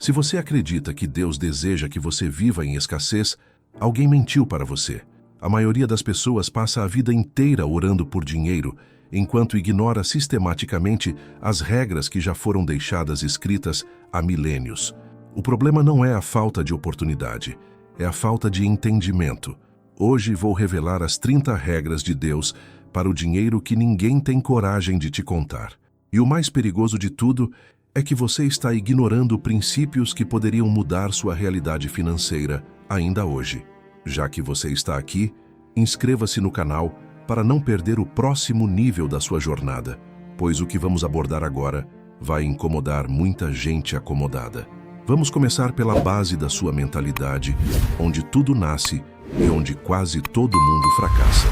Se você acredita que Deus deseja que você viva em escassez, alguém mentiu para você. A maioria das pessoas passa a vida inteira orando por dinheiro, enquanto ignora sistematicamente as regras que já foram deixadas escritas há milênios. O problema não é a falta de oportunidade, é a falta de entendimento. Hoje vou revelar as 30 regras de Deus para o dinheiro que ninguém tem coragem de te contar. E o mais perigoso de tudo é que você está ignorando princípios que poderiam mudar sua realidade financeira ainda hoje. Já que você está aqui, inscreva-se no canal para não perder o próximo nível da sua jornada, pois o que vamos abordar agora vai incomodar muita gente acomodada. Vamos começar pela base da sua mentalidade, onde tudo nasce e onde quase todo mundo fracassa.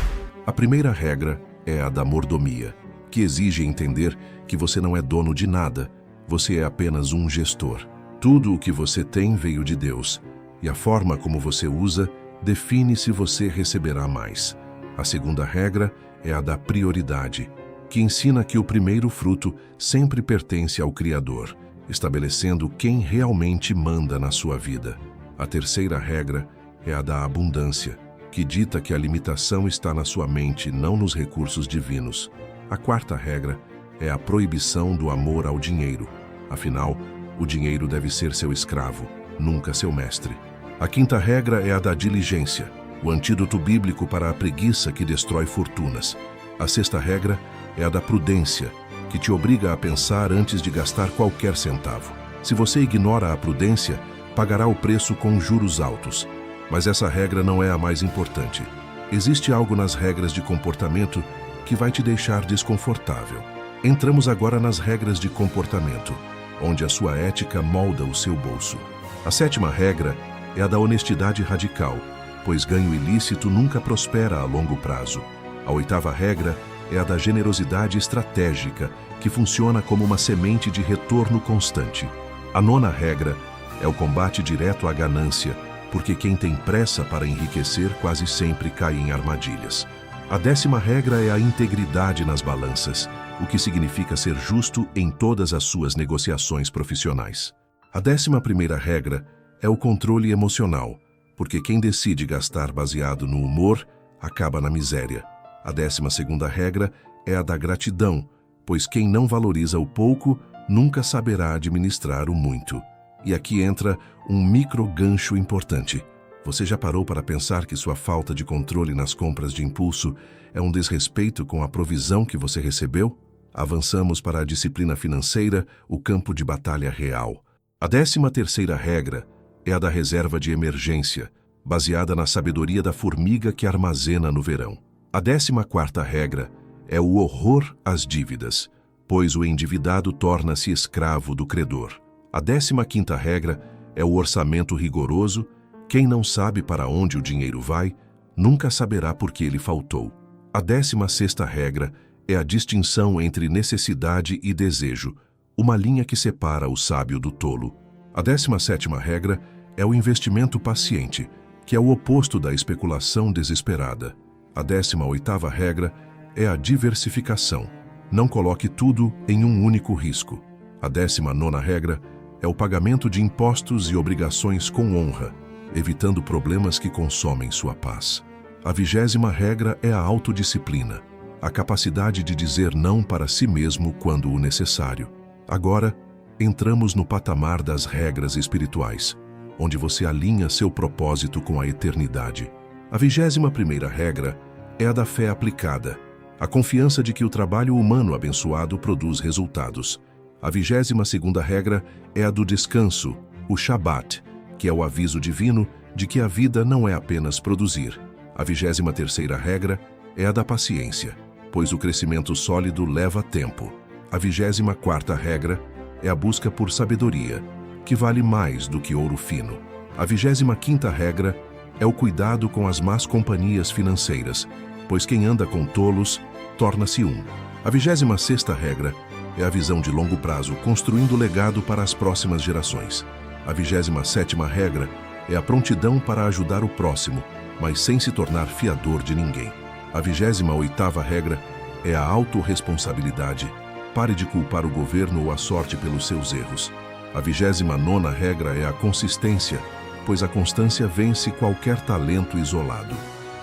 A primeira regra é a da mordomia, que exige entender que você não é dono de nada, você é apenas um gestor. Tudo o que você tem veio de Deus, e a forma como você usa define se você receberá mais. A segunda regra é a da prioridade, que ensina que o primeiro fruto sempre pertence ao Criador, estabelecendo quem realmente manda na sua vida. A terceira regra é a da abundância, que dita que a limitação está na sua mente, não nos recursos divinos. A quarta regra é a proibição do amor ao dinheiro. Afinal, o dinheiro deve ser seu escravo, nunca seu mestre. A quinta regra é a da diligência, o antídoto bíblico para a preguiça que destrói fortunas. A sexta regra é a da prudência, que te obriga a pensar antes de gastar qualquer centavo. Se você ignora a prudência, pagará o preço com juros altos. Mas essa regra não é a mais importante. Existe algo nas regras de comportamento que vai te deixar desconfortável. Entramos agora nas regras de comportamento, onde a sua ética molda o seu bolso. A sétima regra é a da honestidade radical, pois ganho ilícito nunca prospera a longo prazo. A oitava regra é a da generosidade estratégica, que funciona como uma semente de retorno constante. A nona regra é o combate direto à ganância, porque quem tem pressa para enriquecer quase sempre cai em armadilhas. A 10ª regra é a integridade nas balanças, o que significa ser justo em todas as suas negociações profissionais. A 11ª regra é o controle emocional, porque quem decide gastar baseado no humor acaba na miséria. A 12ª regra é a da gratidão, pois quem não valoriza o pouco nunca saberá administrar o muito. E aqui entra um micro gancho importante. Você já parou para pensar que sua falta de controle nas compras de impulso é um desrespeito com a provisão que você recebeu? Avançamos para a disciplina financeira, o campo de batalha real. A 13ª regra é a da reserva de emergência, baseada na sabedoria da formiga que armazena no verão. A 14ª regra é o horror às dívidas, pois o endividado torna-se escravo do credor. A 15ª regra é o orçamento rigoroso. Quem não sabe para onde o dinheiro vai, nunca saberá por que ele faltou. A 16ª regra é a distinção entre necessidade e desejo, uma linha que separa o sábio do tolo. A 17ª regra é o investimento paciente, que é o oposto da especulação desesperada. A 18ª regra é a diversificação. Não coloque tudo em um único risco. A 19ª regra é o pagamento de impostos e obrigações com honra, evitando problemas que consomem sua paz. A 20ª regra é a autodisciplina, a capacidade de dizer não para si mesmo quando o necessário. Agora, entramos no patamar das regras espirituais, onde você alinha seu propósito com a eternidade. A 21ª regra é a da fé aplicada, a confiança de que o trabalho humano abençoado produz resultados. A 22ª regra é a do descanso, o Shabat, que é o aviso divino de que a vida não é apenas produzir. A 23ª regra é a da paciência, pois o crescimento sólido leva tempo. A 24ª regra é a busca por sabedoria, que vale mais do que ouro fino. A 25ª regra é o cuidado com as más companhias financeiras, pois quem anda com tolos torna-se um. A 26ª regra é a visão de longo prazo, construindo legado para as próximas gerações. A 27ª regra é a prontidão para ajudar o próximo, mas sem se tornar fiador de ninguém. A 28ª regra é a autorresponsabilidade. Pare de culpar o governo ou a sorte pelos seus erros. A 29ª regra é a consistência, pois a constância vence qualquer talento isolado.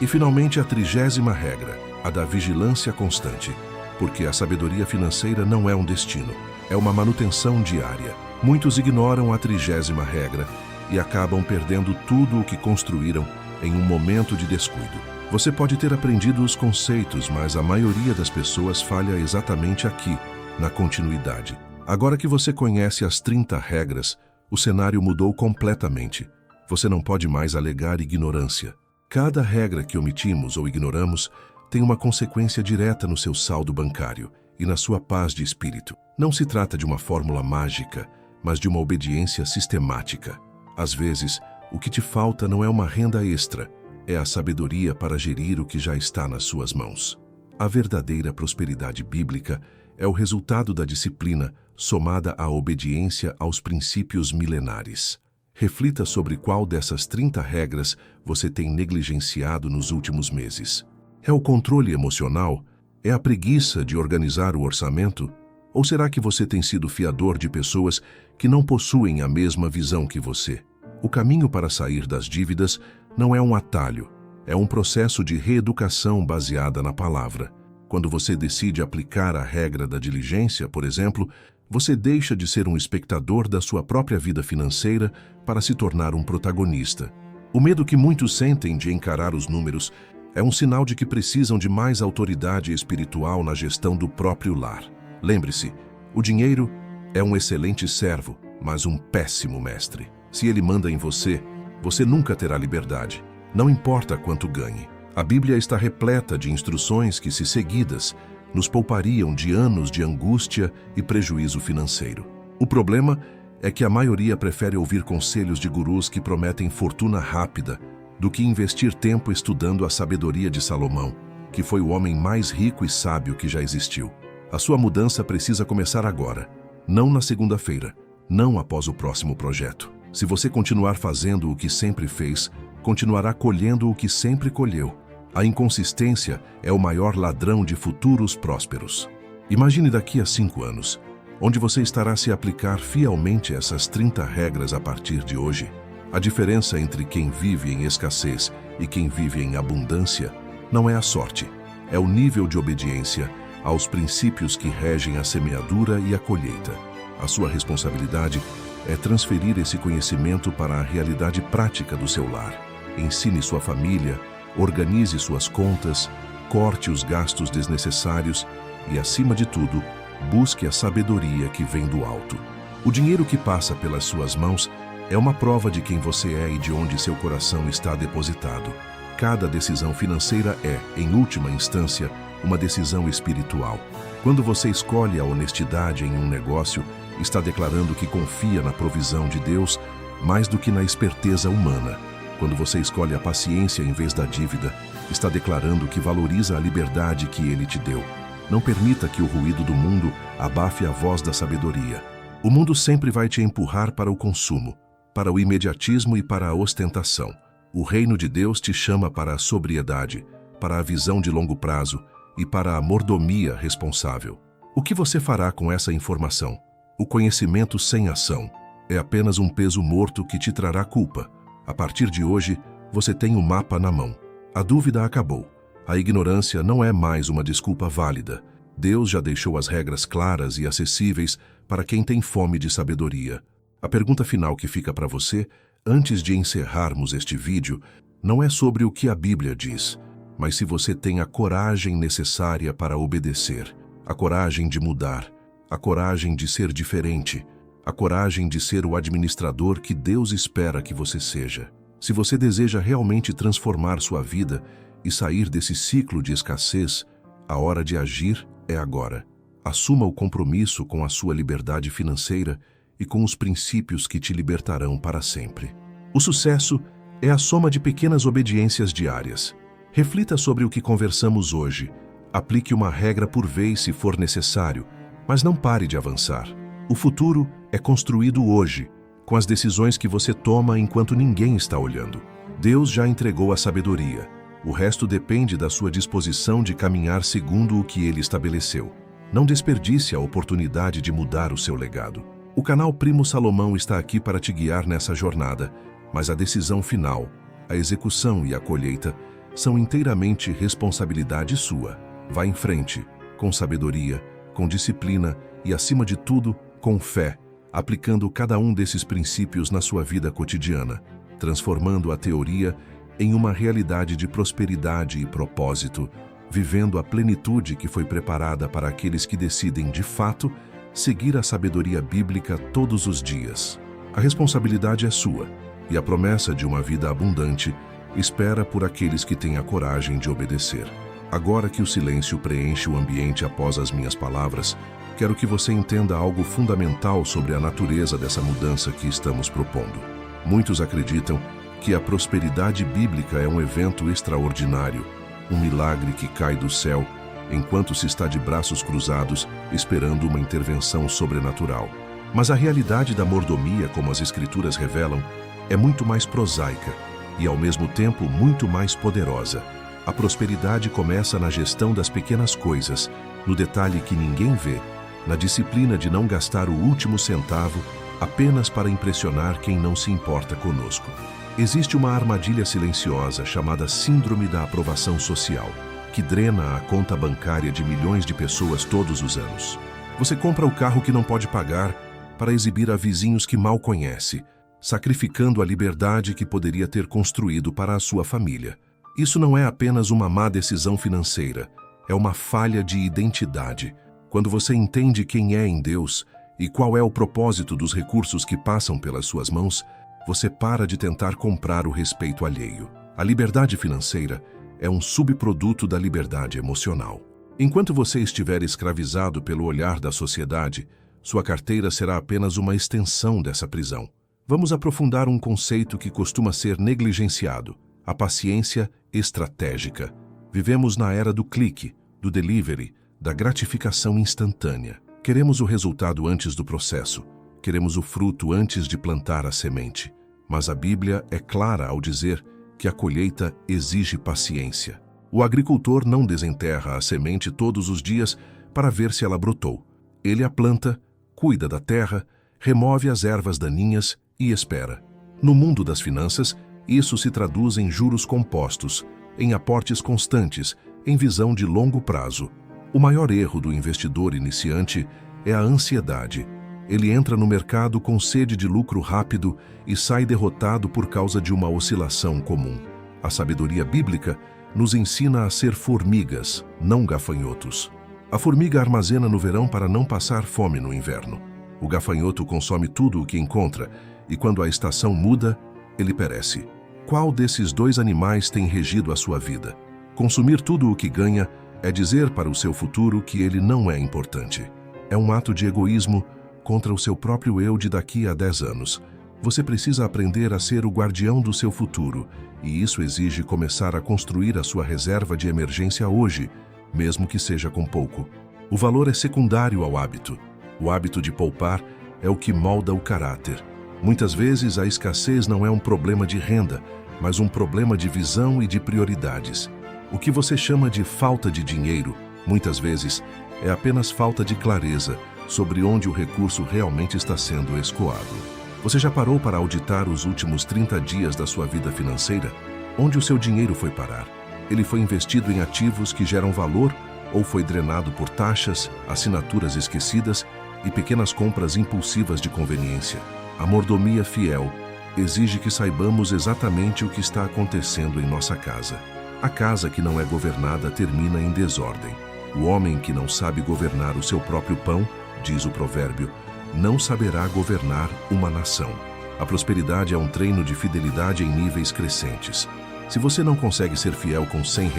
E finalmente a 30ª regra, a da vigilância constante, porque a sabedoria financeira não é um destino, é uma manutenção diária. Muitos ignoram a 30ª regra e acabam perdendo tudo o que construíram em um momento de descuido. Você pode ter aprendido os conceitos, mas a maioria das pessoas falha exatamente aqui, na continuidade. Agora que você conhece as 30 regras, o cenário mudou completamente. Você não pode mais alegar ignorância. Cada regra que omitimos ou ignoramos tem uma consequência direta no seu saldo bancário e na sua paz de espírito. Não se trata de uma fórmula mágica, mas de uma obediência sistemática. Às vezes, o que te falta não é uma renda extra, é a sabedoria para gerir o que já está nas suas mãos. A verdadeira prosperidade bíblica é o resultado da disciplina somada à obediência aos princípios milenares. Reflita sobre qual dessas 30 regras você tem negligenciado nos últimos meses. É o controle emocional? É a preguiça de organizar o orçamento? Ou será que você tem sido fiador de pessoas que não possuem a mesma visão que você? O caminho para sair das dívidas não é um atalho, é um processo de reeducação baseada na palavra. Quando você decide aplicar a regra da diligência, por exemplo, você deixa de ser um espectador da sua própria vida financeira para se tornar um protagonista. O medo que muitos sentem de encarar os números é um sinal de que precisam de mais autoridade espiritual na gestão do próprio lar. Lembre-se, o dinheiro é um excelente servo, mas um péssimo mestre. Se ele manda em você, você nunca terá liberdade, não importa quanto ganhe. A Bíblia está repleta de instruções que, se seguidas, nos poupariam de anos de angústia e prejuízo financeiro. O problema é que a maioria prefere ouvir conselhos de gurus que prometem fortuna rápida do que investir tempo estudando a sabedoria de Salomão, que foi o homem mais rico e sábio que já existiu. A sua mudança precisa começar agora, não na segunda-feira, não após o próximo projeto. Se você continuar fazendo o que sempre fez, continuará colhendo o que sempre colheu. A inconsistência é o maior ladrão de futuros prósperos. Imagine daqui a 5 anos, onde você estará se aplicar fielmente essas 30 regras a partir de hoje. A diferença entre quem vive em escassez e quem vive em abundância não é a sorte, é o nível de obediência aos princípios que regem a semeadura e a colheita. A sua responsabilidade é transferir esse conhecimento para a realidade prática do seu lar. Ensine sua família, organize suas contas, corte os gastos desnecessários e, acima de tudo, busque a sabedoria que vem do alto. O dinheiro que passa pelas suas mãos é uma prova de quem você é e de onde seu coração está depositado. Cada decisão financeira é, em última instância, uma decisão espiritual. Quando você escolhe a honestidade em um negócio, está declarando que confia na provisão de Deus mais do que na esperteza humana. Quando você escolhe a paciência em vez da dívida, está declarando que valoriza a liberdade que Ele te deu. Não permita que o ruído do mundo abafe a voz da sabedoria. O mundo sempre vai te empurrar para o consumo, para o imediatismo e para a ostentação. O reino de Deus te chama para a sobriedade, para a visão de longo prazo e para a mordomia responsável. O que você fará com essa informação? O conhecimento sem ação é apenas um peso morto que te trará culpa. A partir de hoje, você tem o mapa na mão. A dúvida acabou. A ignorância não é mais uma desculpa válida. Deus já deixou as regras claras e acessíveis para quem tem fome de sabedoria. A pergunta final que fica para você, antes de encerrarmos este vídeo, não é sobre o que a Bíblia diz, mas se você tem a coragem necessária para obedecer, a coragem de mudar, a coragem de ser diferente, a coragem de ser o administrador que Deus espera que você seja. Se você deseja realmente transformar sua vida e sair desse ciclo de escassez, a hora de agir é agora. Assuma o compromisso com a sua liberdade financeira e com os princípios que te libertarão para sempre. O sucesso é a soma de pequenas obediências diárias. Reflita sobre o que conversamos hoje. Aplique uma regra por vez se for necessário, mas não pare de avançar. O futuro é construído hoje, com as decisões que você toma enquanto ninguém está olhando. Deus já entregou a sabedoria. O resto depende da sua disposição de caminhar segundo o que Ele estabeleceu. Não desperdice a oportunidade de mudar o seu legado. O canal Primo Salomão está aqui para te guiar nessa jornada, mas a decisão final, a execução e a colheita são inteiramente responsabilidade sua. Vá em frente, com sabedoria, com disciplina e, acima de tudo, com fé, aplicando cada um desses princípios na sua vida cotidiana, transformando a teoria em uma realidade de prosperidade e propósito, vivendo a plenitude que foi preparada para aqueles que decidem, de fato, seguir a sabedoria bíblica todos os dias. A responsabilidade é sua, e a promessa de uma vida abundante espera por aqueles que têm a coragem de obedecer. Agora que o silêncio preenche o ambiente após as minhas palavras, quero que você entenda algo fundamental sobre a natureza dessa mudança que estamos propondo. Muitos acreditam que a prosperidade bíblica é um evento extraordinário, um milagre que cai do céu, enquanto se está de braços cruzados, esperando uma intervenção sobrenatural. Mas a realidade da mordomia, como as Escrituras revelam, é muito mais prosaica e, ao mesmo tempo, muito mais poderosa. A prosperidade começa na gestão das pequenas coisas, no detalhe que ninguém vê, na disciplina de não gastar o último centavo apenas para impressionar quem não se importa conosco. Existe uma armadilha silenciosa chamada Síndrome da Aprovação Social, que drena a conta bancária de milhões de pessoas todos os anos. Você compra o carro que não pode pagar para exibir a vizinhos que mal conhece, sacrificando a liberdade que poderia ter construído para a sua família. Isso não é apenas uma má decisão financeira, é uma falha de identidade. Quando você entende quem é em Deus e qual é o propósito dos recursos que passam pelas suas mãos, você para de tentar comprar o respeito alheio. A liberdade financeira é um subproduto da liberdade emocional. Enquanto você estiver escravizado pelo olhar da sociedade, sua carteira será apenas uma extensão dessa prisão. Vamos aprofundar um conceito que costuma ser negligenciado: a paciência estratégica. Vivemos na era do clique, do delivery, da gratificação instantânea. Queremos o resultado antes do processo. Queremos o fruto antes de plantar a semente. Mas a Bíblia é clara ao dizer que a colheita exige paciência. O agricultor não desenterra a semente todos os dias para ver se ela brotou. Ele a planta, cuida da terra, remove as ervas daninhas e espera. No mundo das finanças, isso se traduz em juros compostos, em aportes constantes, em visão de longo prazo. O maior erro do investidor iniciante é a ansiedade. Ele entra no mercado com sede de lucro rápido e sai derrotado por causa de uma oscilação comum. A sabedoria bíblica nos ensina a ser formigas, não gafanhotos. A formiga armazena no verão para não passar fome no inverno. O gafanhoto consome tudo o que encontra e, quando a estação muda, ele perece. Qual desses dois animais tem regido a sua vida? Consumir tudo o que ganha é dizer para o seu futuro que ele não é importante. É um ato de egoísmo contra o seu próprio eu de daqui a 10 anos. Você precisa aprender a ser o guardião do seu futuro, e isso exige começar a construir a sua reserva de emergência hoje, mesmo que seja com pouco. O valor é secundário ao hábito. O hábito de poupar é o que molda o caráter. Muitas vezes a escassez não é um problema de renda, mas um problema de visão e de prioridades. O que você chama de falta de dinheiro, muitas vezes, é apenas falta de clareza sobre onde o recurso realmente está sendo escoado. Você já parou para auditar os últimos 30 dias da sua vida financeira? Onde o seu dinheiro foi parar? Ele foi investido em ativos que geram valor ou foi drenado por taxas, assinaturas esquecidas e pequenas compras impulsivas de conveniência? A mordomia fiel exige que saibamos exatamente o que está acontecendo em nossa casa. A casa que não é governada termina em desordem. O homem que não sabe governar o seu próprio pão, diz o provérbio, não saberá governar uma nação. A prosperidade é um treino de fidelidade em níveis crescentes. Se você não consegue ser fiel com R$ 100,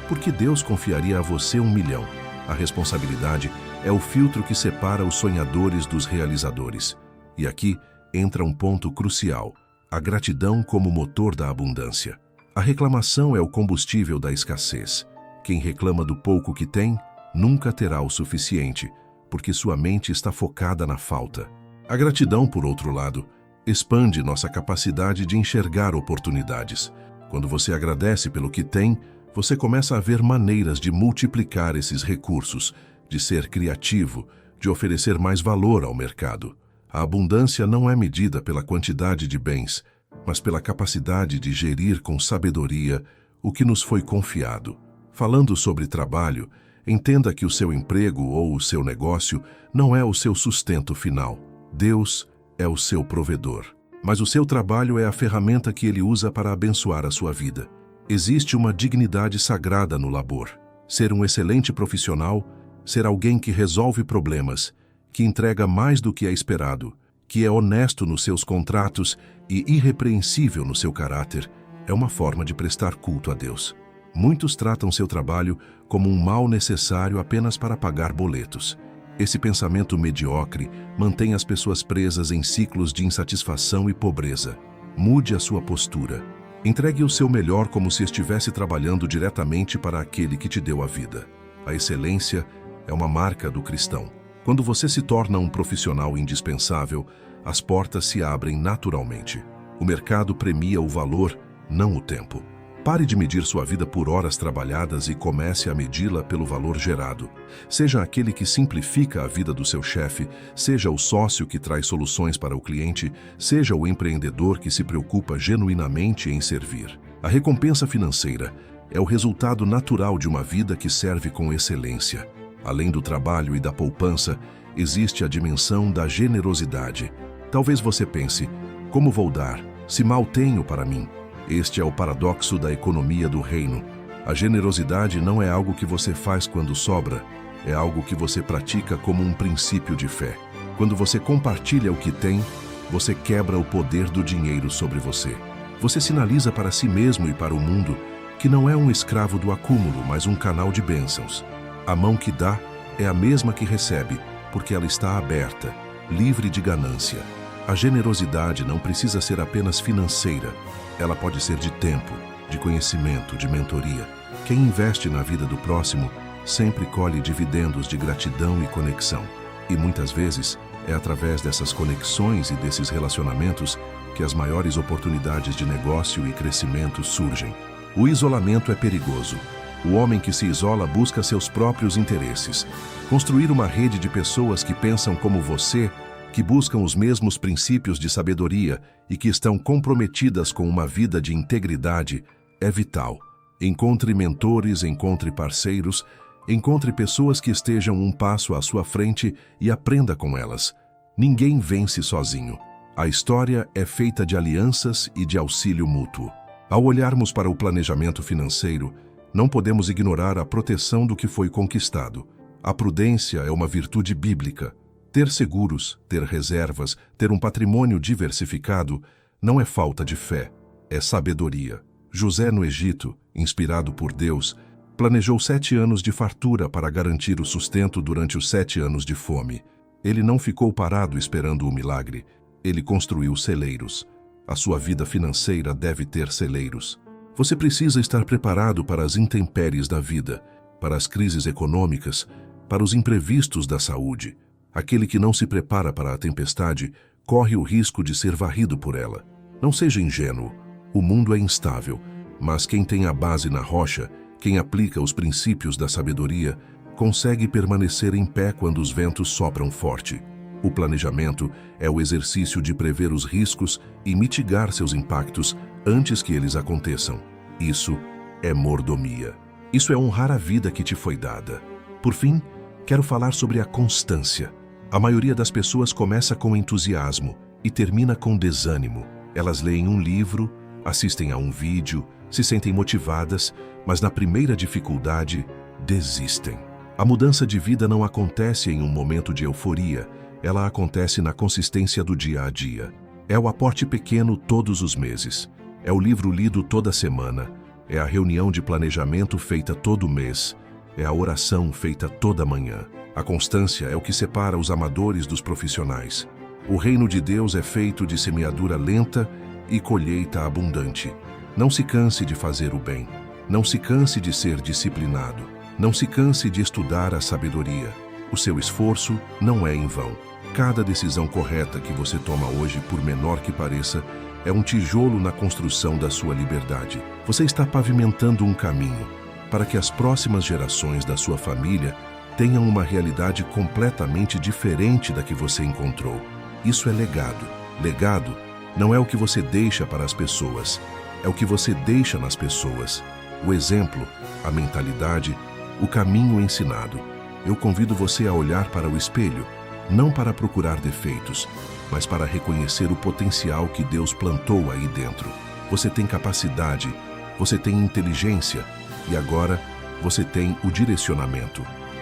por que Deus confiaria a você 1 milhão? A responsabilidade é o filtro que separa os sonhadores dos realizadores. E aqui entra um ponto crucial: a gratidão como motor da abundância. A reclamação é o combustível da escassez. Quem reclama do pouco que tem, nunca terá o suficiente, porque sua mente está focada na falta. A gratidão, por outro lado, expande nossa capacidade de enxergar oportunidades. Quando você agradece pelo que tem, você começa a ver maneiras de multiplicar esses recursos, de ser criativo, de oferecer mais valor ao mercado. A abundância não é medida pela quantidade de bens, mas pela capacidade de gerir com sabedoria o que nos foi confiado. Falando sobre trabalho, entenda que o seu emprego ou o seu negócio não é o seu sustento final. Deus é o seu provedor. Mas o seu trabalho é a ferramenta que ele usa para abençoar a sua vida. Existe uma dignidade sagrada no labor. Ser um excelente profissional, ser alguém que resolve problemas, que entrega mais do que é esperado, que é honesto nos seus contratos e irrepreensível no seu caráter, é uma forma de prestar culto a Deus. Muitos tratam seu trabalho como um mal necessário apenas para pagar boletos. Esse pensamento mediocre mantém as pessoas presas em ciclos de insatisfação e pobreza. Mude a sua postura. Entregue o seu melhor como se estivesse trabalhando diretamente para aquele que te deu a vida. A excelência é uma marca do cristão. Quando você se torna um profissional indispensável, as portas se abrem naturalmente. O mercado premia o valor, não o tempo. Pare de medir sua vida por horas trabalhadas e comece a medi-la pelo valor gerado. Seja aquele que simplifica a vida do seu chefe, seja o sócio que traz soluções para o cliente, seja o empreendedor que se preocupa genuinamente em servir. A recompensa financeira é o resultado natural de uma vida que serve com excelência. Além do trabalho e da poupança, existe a dimensão da generosidade. Talvez você pense, como vou dar, se mal tenho para mim? Este é o paradoxo da economia do reino. A generosidade não é algo que você faz quando sobra, é algo que você pratica como um princípio de fé. Quando você compartilha o que tem, você quebra o poder do dinheiro sobre você. Você sinaliza para si mesmo e para o mundo que não é um escravo do acúmulo, mas um canal de bênçãos. A mão que dá é a mesma que recebe, porque ela está aberta, livre de ganância. A generosidade não precisa ser apenas financeira. Ela pode ser de tempo, de conhecimento, de mentoria. Quem investe na vida do próximo sempre colhe dividendos de gratidão e conexão. E muitas vezes é através dessas conexões e desses relacionamentos que as maiores oportunidades de negócio e crescimento surgem. O isolamento é perigoso. O homem que se isola busca seus próprios interesses. Construir uma rede de pessoas que pensam como você, que buscam os mesmos princípios de sabedoria e que estão comprometidas com uma vida de integridade, é vital. Encontre mentores, encontre parceiros, encontre pessoas que estejam um passo à sua frente e aprenda com elas. Ninguém vence sozinho. A história é feita de alianças e de auxílio mútuo. Ao olharmos para o planejamento financeiro, não podemos ignorar a proteção do que foi conquistado. A prudência é uma virtude bíblica. Ter seguros, ter reservas, ter um patrimônio diversificado não é falta de fé, é sabedoria. José no Egito, inspirado por Deus, planejou 7 anos de fartura para garantir o sustento durante os 7 anos de fome. Ele não ficou parado esperando o milagre, ele construiu celeiros. A sua vida financeira deve ter celeiros. Você precisa estar preparado para as intempéries da vida, para as crises econômicas, para os imprevistos da saúde. Aquele que não se prepara para a tempestade corre o risco de ser varrido por ela. Não seja ingênuo. O mundo é instável, mas quem tem a base na rocha, quem aplica os princípios da sabedoria, consegue permanecer em pé quando os ventos sopram forte. O planejamento é o exercício de prever os riscos e mitigar seus impactos antes que eles aconteçam. Isso é mordomia. Isso é honrar a vida que te foi dada. Por fim, quero falar sobre a constância. A maioria das pessoas começa com entusiasmo e termina com desânimo. Elas leem um livro, assistem a um vídeo, se sentem motivadas, mas na primeira dificuldade, desistem. A mudança de vida não acontece em um momento de euforia, ela acontece na consistência do dia a dia. É o aporte pequeno todos os meses. É o livro lido toda semana. É a reunião de planejamento feita todo mês. É a oração feita toda manhã. A constância é o que separa os amadores dos profissionais. O reino de Deus é feito de semeadura lenta e colheita abundante. Não se canse de fazer o bem. Não se canse de ser disciplinado. Não se canse de estudar a sabedoria. O seu esforço não é em vão. Cada decisão correta que você toma hoje, por menor que pareça, é um tijolo na construção da sua liberdade. Você está pavimentando um caminho para que as próximas gerações da sua família tenham uma realidade completamente diferente da que você encontrou. Isso é legado. Legado não é o que você deixa para as pessoas, é o que você deixa nas pessoas. O exemplo, a mentalidade, o caminho ensinado. Eu convido você a olhar para o espelho, não para procurar defeitos, mas para reconhecer o potencial que Deus plantou aí dentro. Você tem capacidade, você tem inteligência e agora você tem o direcionamento.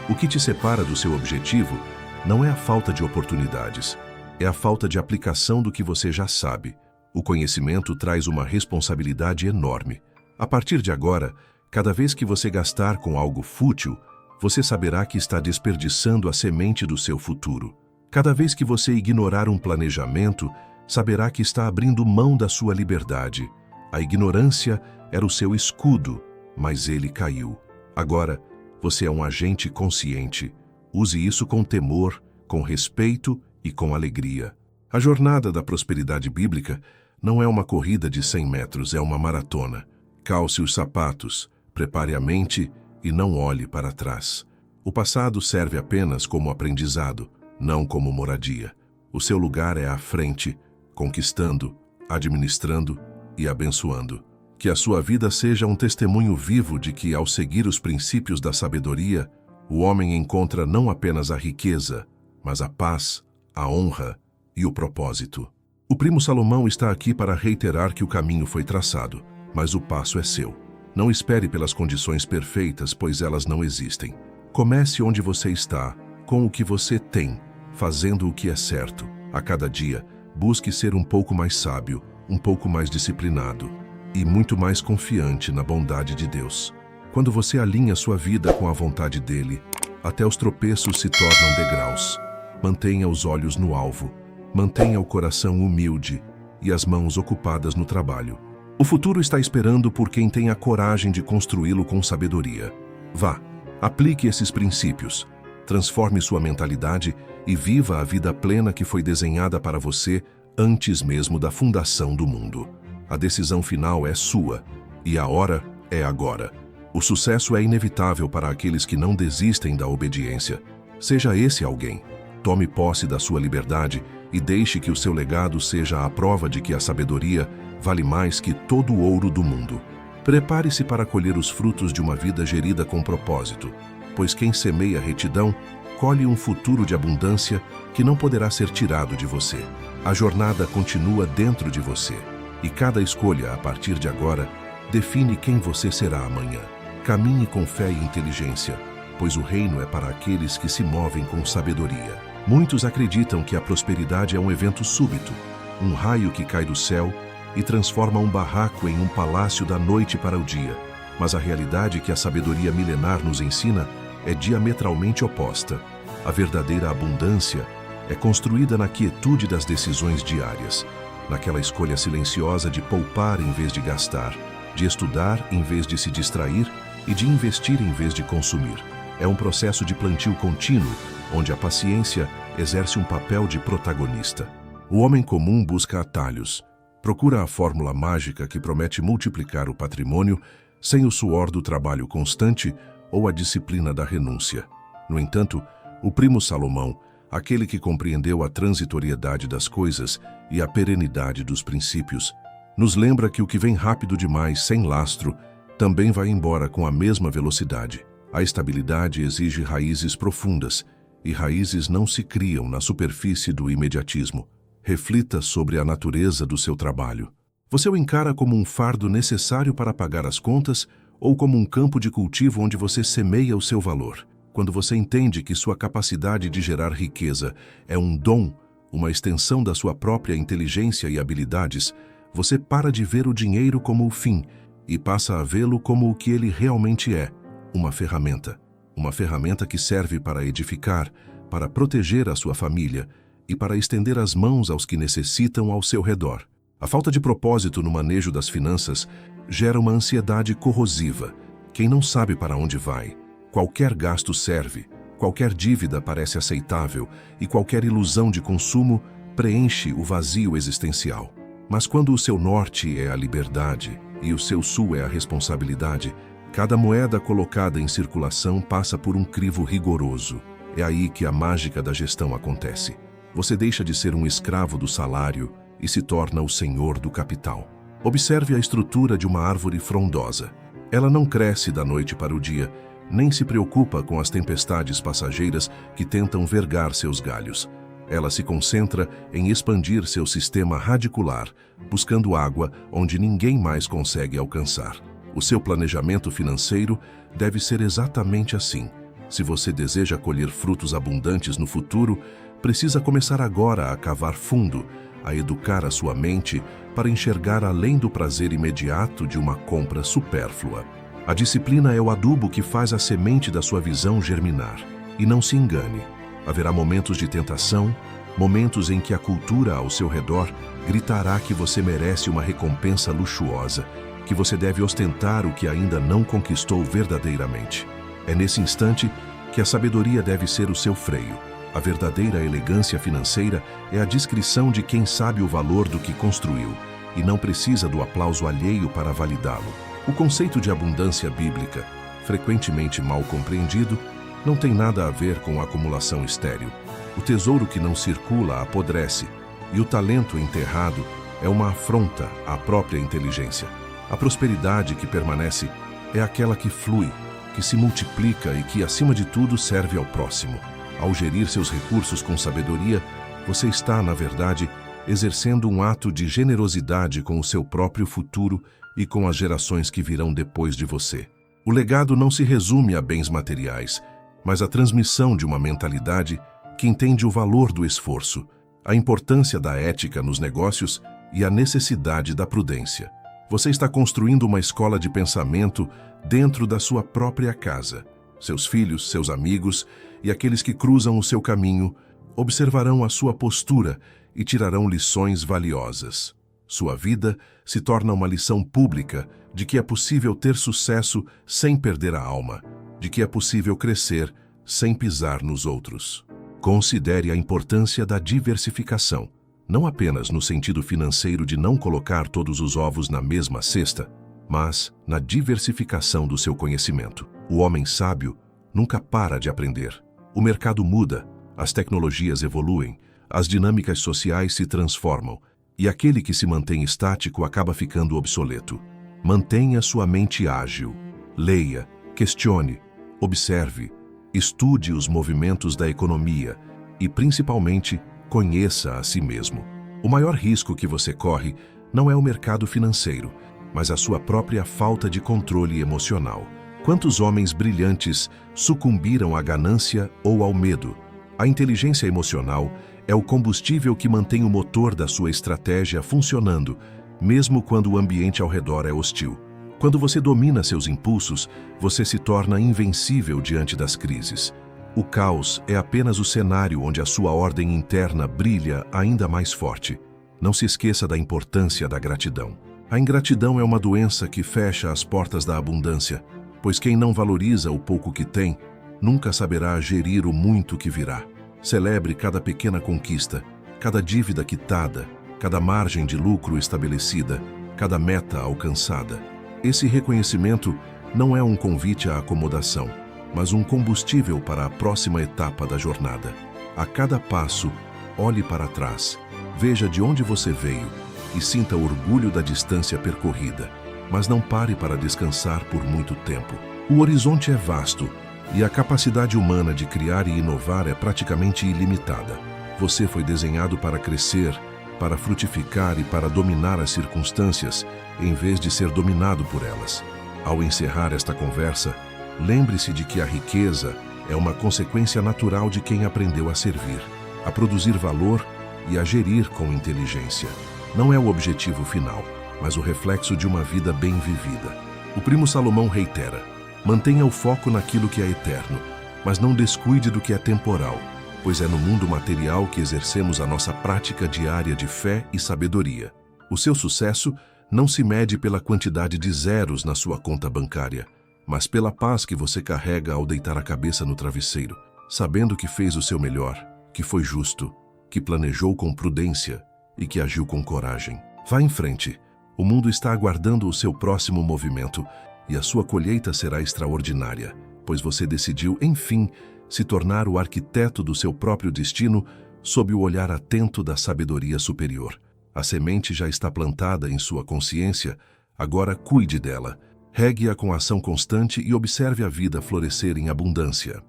O que te separa do seu objetivo não é a falta de oportunidades, é a falta de aplicação do que você já sabe. O conhecimento traz uma responsabilidade enorme. A partir de agora, cada vez que você gastar com algo fútil, você saberá que está desperdiçando a semente do seu futuro. Cada vez que você ignorar um planejamento, saberá que está abrindo mão da sua liberdade. A ignorância era o seu escudo, mas ele caiu. Agora, você é um agente consciente. Use isso com temor, com respeito e com alegria. A jornada da prosperidade bíblica não é uma corrida de 100 metros, é uma maratona. Calce os sapatos, prepare a mente e não olhe para trás. O passado serve apenas como aprendizado, não como moradia. O seu lugar é à frente, conquistando, administrando e abençoando. Que a sua vida seja um testemunho vivo de que, ao seguir os princípios da sabedoria, o homem encontra não apenas a riqueza, mas a paz, a honra e o propósito. O primo Salomão está aqui para reiterar que o caminho foi traçado, mas o passo é seu. Não espere pelas condições perfeitas, pois elas não existem. Comece onde você está, com o que você tem, fazendo o que é certo. A cada dia, busque ser um pouco mais sábio, um pouco mais disciplinado e muito mais confiante na bondade de Deus. Quando você alinha sua vida com a vontade dele, até os tropeços se tornam degraus. Mantenha os olhos no alvo, mantenha o coração humilde e as mãos ocupadas no trabalho. O futuro está esperando por quem tem a coragem de construí-lo com sabedoria. Vá, aplique esses princípios, transforme sua mentalidade e viva a vida plena que foi desenhada para você antes mesmo da fundação do mundo. A decisão final é sua, e a hora é agora. O sucesso é inevitável para aqueles que não desistem da obediência. Seja esse alguém. Tome posse da sua liberdade e deixe que o seu legado seja a prova de que a sabedoria vale mais que todo o ouro do mundo. Prepare-se para colher os frutos de uma vida gerida com propósito, pois quem semeia retidão, colhe um futuro de abundância que não poderá ser tirado de você. A jornada continua dentro de você, e cada escolha, a partir de agora, define quem você será amanhã. Caminhe com fé e inteligência, pois o reino é para aqueles que se movem com sabedoria. Muitos acreditam que a prosperidade é um evento súbito, um raio que cai do céu e transforma um barraco em um palácio da noite para o dia. Mas a realidade que a sabedoria milenar nos ensina é diametralmente oposta. A verdadeira abundância é construída na quietude das decisões diárias, naquela escolha silenciosa de poupar em vez de gastar, de estudar em vez de se distrair e de investir em vez de consumir. É um processo de plantio contínuo, onde a paciência exerce um papel de protagonista. O homem comum busca atalhos, procura a fórmula mágica que promete multiplicar o patrimônio sem o suor do trabalho constante ou a disciplina da renúncia. No entanto, o primo Salomão, aquele que compreendeu a transitoriedade das coisas e a perenidade dos princípios, nos lembra que o que vem rápido demais, sem lastro, também vai embora com a mesma velocidade. A estabilidade exige raízes profundas, e raízes não se criam na superfície do imediatismo. Reflita sobre a natureza do seu trabalho. Você o encara como um fardo necessário para pagar as contas ou como um campo de cultivo onde você semeia o seu valor? Quando você entende que sua capacidade de gerar riqueza é um dom, uma extensão da sua própria inteligência e habilidades, você para de ver o dinheiro como o fim e passa a vê-lo como o que ele realmente é, uma ferramenta. Uma ferramenta que serve para edificar, para proteger a sua família e para estender as mãos aos que necessitam ao seu redor. A falta de propósito no manejo das finanças gera uma ansiedade corrosiva. Quem não sabe para onde vai, qualquer gasto serve, qualquer dívida parece aceitável e qualquer ilusão de consumo preenche o vazio existencial. Mas quando o seu norte é a liberdade e o seu sul é a responsabilidade, cada moeda colocada em circulação passa por um crivo rigoroso. É aí que a mágica da gestão acontece. Você deixa de ser um escravo do salário e se torna o senhor do capital. Observe a estrutura de uma árvore frondosa. Ela não cresce da noite para o dia, nem se preocupa com as tempestades passageiras que tentam vergar seus galhos. Ela se concentra em expandir seu sistema radicular, buscando água onde ninguém mais consegue alcançar. O seu planejamento financeiro deve ser exatamente assim. Se você deseja colher frutos abundantes no futuro, precisa começar agora a cavar fundo, a educar a sua mente para enxergar além do prazer imediato de uma compra supérflua. A disciplina é o adubo que faz a semente da sua visão germinar. E não se engane, haverá momentos de tentação, momentos em que a cultura ao seu redor gritará que você merece uma recompensa luxuosa, que você deve ostentar o que ainda não conquistou verdadeiramente. É nesse instante que a sabedoria deve ser o seu freio. A verdadeira elegância financeira é a discrição de quem sabe o valor do que construiu e não precisa do aplauso alheio para validá-lo. O conceito de abundância bíblica, frequentemente mal compreendido, não tem nada a ver com acumulação estéril. O tesouro que não circula apodrece, e o talento enterrado é uma afronta à própria inteligência. A prosperidade que permanece é aquela que flui, que se multiplica e que, acima de tudo, serve ao próximo. Ao gerir seus recursos com sabedoria, você está, na verdade, exercendo um ato de generosidade com o seu próprio futuro e com as gerações que virão depois de você. O legado não se resume a bens materiais, mas a transmissão de uma mentalidade que entende o valor do esforço, a importância da ética nos negócios e a necessidade da prudência. Você está construindo uma escola de pensamento dentro da sua própria casa. Seus filhos, seus amigos e aqueles que cruzam o seu caminho observarão a sua postura e tirarão lições valiosas. Sua vida se torna uma lição pública de que é possível ter sucesso sem perder a alma, de que é possível crescer sem pisar nos outros. Considere a importância da diversificação, não apenas no sentido financeiro de não colocar todos os ovos na mesma cesta, mas na diversificação do seu conhecimento. O homem sábio nunca para de aprender. O mercado muda, as tecnologias evoluem, as dinâmicas sociais se transformam, e aquele que se mantém estático acaba ficando obsoleto. Mantenha sua mente ágil. Leia, questione, observe, estude os movimentos da economia e, principalmente, conheça a si mesmo. O maior risco que você corre não é o mercado financeiro, mas a sua própria falta de controle emocional. Quantos homens brilhantes sucumbiram à ganância ou ao medo? A inteligência emocional é o combustível que mantém o motor da sua estratégia funcionando, mesmo quando o ambiente ao redor é hostil. Quando você domina seus impulsos, você se torna invencível diante das crises. O caos é apenas o cenário onde a sua ordem interna brilha ainda mais forte. Não se esqueça da importância da gratidão. A ingratidão é uma doença que fecha as portas da abundância, pois quem não valoriza o pouco que tem, nunca saberá gerir o muito que virá. Celebre cada pequena conquista, cada dívida quitada, cada margem de lucro estabelecida, cada meta alcançada. Esse reconhecimento não é um convite à acomodação, mas um combustível para a próxima etapa da jornada. A cada passo, olhe para trás, veja de onde você veio e sinta orgulho da distância percorrida, mas não pare para descansar por muito tempo. O horizonte é vasto e a capacidade humana de criar e inovar é praticamente ilimitada. Você foi desenhado para crescer, para frutificar e para dominar as circunstâncias, em vez de ser dominado por elas. Ao encerrar esta conversa, lembre-se de que a riqueza é uma consequência natural de quem aprendeu a servir, a produzir valor e a gerir com inteligência. Não é o objetivo final, mas o reflexo de uma vida bem vivida. O primo Salomão reitera: mantenha o foco naquilo que é eterno, mas não descuide do que é temporal, pois é no mundo material que exercemos a nossa prática diária de fé e sabedoria. O seu sucesso não se mede pela quantidade de zeros na sua conta bancária, mas pela paz que você carrega ao deitar a cabeça no travesseiro, sabendo que fez o seu melhor, que foi justo, que planejou com prudência e que agiu com coragem. Vá em frente. O mundo está aguardando o seu próximo movimento e a sua colheita será extraordinária, pois você decidiu, enfim, se tornar o arquiteto do seu próprio destino sob o olhar atento da sabedoria superior. A semente já está plantada em sua consciência, agora cuide dela. Regue-a com ação constante e observe a vida florescer em abundância.